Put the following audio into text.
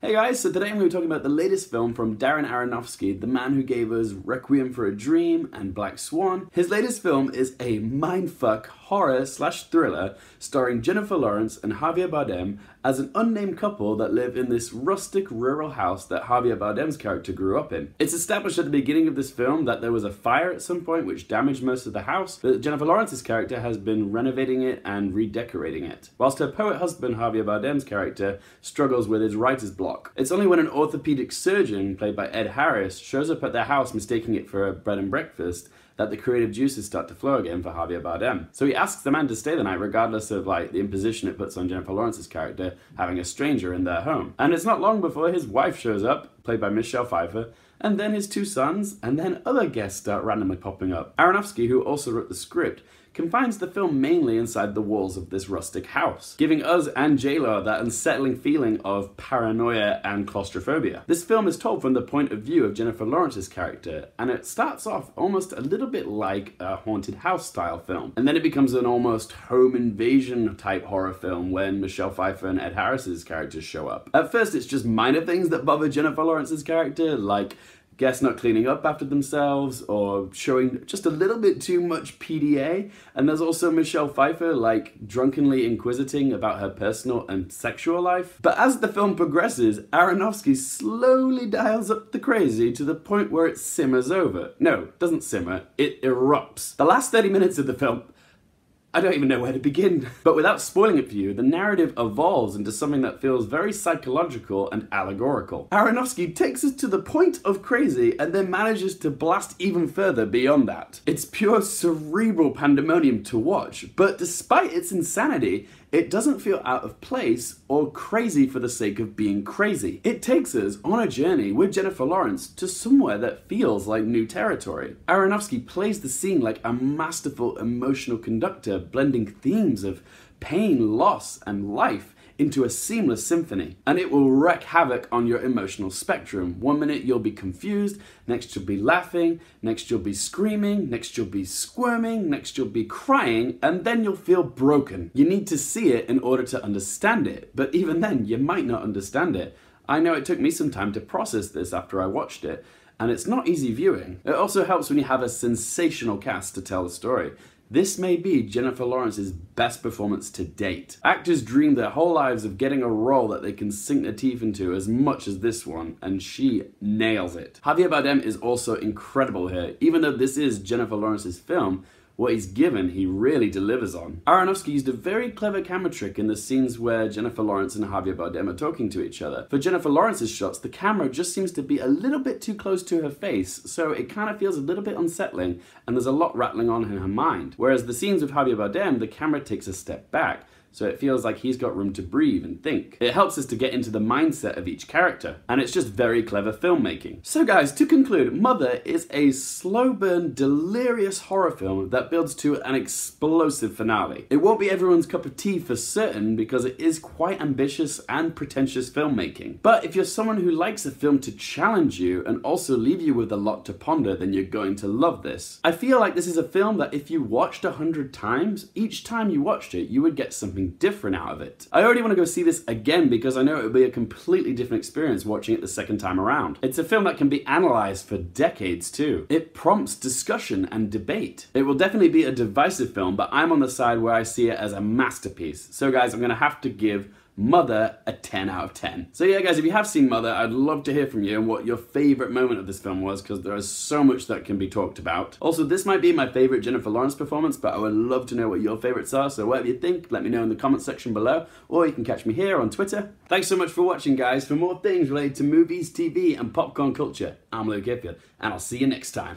Hey guys, so today I'm going to be talking about the latest film from Darren Aronofsky, the man who gave us Requiem for a Dream and Black Swan. His latest film is a mindfuck horror/thriller starring Jennifer Lawrence and Javier Bardem as an unnamed couple that live in this rustic rural house that Javier Bardem's character grew up in. It's established at the beginning of this film that there was a fire at some point which damaged most of the house, but Jennifer Lawrence's character has been renovating it and redecorating it, whilst her poet husband Javier Bardem's character struggles with his writer's block. It's only when an orthopedic surgeon, played by Ed Harris, shows up at their house mistaking it for a bread and breakfast that the creative juices start to flow again for Javier Bardem. So he asks the man to stay the night regardless of the imposition it puts on Jennifer Lawrence's character having a stranger in their home. And it's not long before his wife shows up, played by Michelle Pfeiffer, and then his two sons, and then other guests start randomly popping up. Aronofsky, who also wrote the script, confines the film mainly inside the walls of this rustic house, giving us and J-Lo that unsettling feeling of paranoia and claustrophobia. This film is told from the point of view of Jennifer Lawrence's character, and it starts off almost a little bit like a haunted house style film, and then it becomes an almost home invasion type horror film when Michelle Pfeiffer and Ed Harris's characters show up. At first it's just minor things that bother Jennifer Lawrence's character, like guests not cleaning up after themselves or showing just a little bit too much PDA. And there's also Michelle Pfeiffer drunkenly inquisiting about her personal and sexual life. But as the film progresses, Aronofsky slowly dials up the crazy to the point where it simmers over. No, it doesn't simmer, it erupts. The last 30 minutes of the film, I don't even know where to begin. But without spoiling it for you, the narrative evolves into something that feels very psychological and allegorical. Aronofsky takes us to the point of crazy and then manages to blast even further beyond that. It's pure cerebral pandemonium to watch, but despite its insanity, it doesn't feel out of place or crazy for the sake of being crazy. It takes us on a journey with Jennifer Lawrence to somewhere that feels like new territory. Aronofsky plays the scene like a masterful emotional conductor, blending themes of pain, loss, and life into a seamless symphony, and it will wreak havoc on your emotional spectrum. One minute you'll be confused, next you'll be laughing, next you'll be screaming, next you'll be squirming, next you'll be crying, and then you'll feel broken. You need to see it in order to understand it, but even then you might not understand it. I know it took me some time to process this after I watched it, and it's not easy viewing. It also helps when you have a sensational cast to tell the story. This may be Jennifer Lawrence's best performance to date. Actors dream their whole lives of getting a role that they can sink their teeth into as much as this one, and she nails it. Javier Bardem is also incredible here. Even though this is Jennifer Lawrence's film, what he's given, he really delivers on. Aronofsky used a very clever camera trick in the scenes where Jennifer Lawrence and Javier Bardem are talking to each other. For Jennifer Lawrence's shots, the camera just seems to be a little bit too close to her face, so it kind of feels a little bit unsettling, and there's a lot rattling on in her mind. Whereas the scenes with Javier Bardem, the camera takes a step back, so it feels like he's got room to breathe and think. It helps us to get into the mindset of each character, and it's just very clever filmmaking. So guys, to conclude, Mother is a slow burn, delirious horror film that builds to an explosive finale. It won't be everyone's cup of tea for certain because it is quite ambitious and pretentious filmmaking. But if you're someone who likes a film to challenge you and also leave you with a lot to ponder, then you're going to love this. I feel like this is a film that if you watched 100 times, each time you watched it, you would get something different out of it. I already want to go see this again because I know it will be a completely different experience watching it the second time around. It's a film that can be analysed for decades too. It prompts discussion and debate. It will definitely be a divisive film, but I'm on the side where I see it as a masterpiece. So guys, I'm going to have to give Mother a 10 out of 10. So yeah guys, if you have seen Mother, I'd love to hear from you and what your favourite moment of this film was, because there is so much that can be talked about. Also, this might be my favourite Jennifer Lawrence performance, but I would love to know what your favourites are, so whatever you think, let me know in the comment section below, or you can catch me here on Twitter. Thanks so much for watching guys. For more things related to movies, TV and popcorn culture, I'm Luke Hipfield, and I'll see you next time.